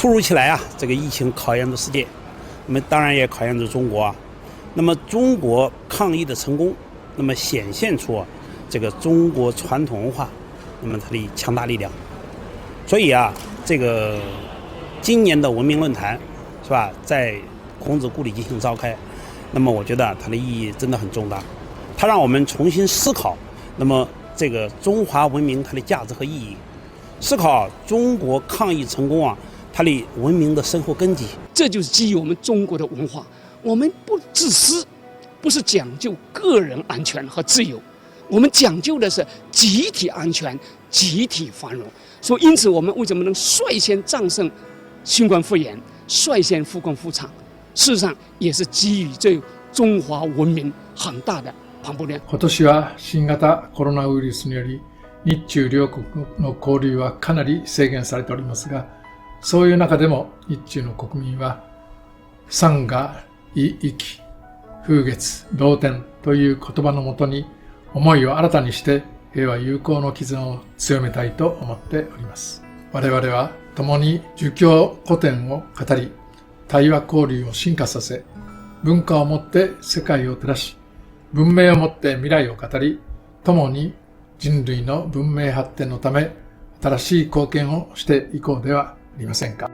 突如其来啊，这个疫情考验着世界，那么当然也考验着中国啊。那么中国抗疫的成功，那么显现出这个中国传统文化，那么它的强大力量。所以啊，这个今年的文明论坛，是吧，在孔子故里进行召开，那么我觉得它的意义真的很重大，它让我们重新思考，那么这个中华文明它的价值和意义，思考中国抗疫成功啊，它的文明的深厚根基。这就是基于我们中国的文化，我们不自私，不是讲究个人安全和自由，我们讲究的是集体安全、集体繁荣。所以，因此我们为什么能率先战胜新冠肺炎，率先复工复产？事实上，也是基于这中华文明很大的磅礴量。今年は新型コロナウイルスにより日中両国の交流はかなり制限されておりますが、そういう中でも日中の国民は三が異域、風月、同天という言葉のもとに思いを新たにして平和友好の絆を強めたいと思っております。我々は共に儒教古典を語り、対話交流を進化させ、文化をもって世界を照らし、文明をもって未来を語り、共に人類の文明発展のため新しい貢献をしていこうではありませんか。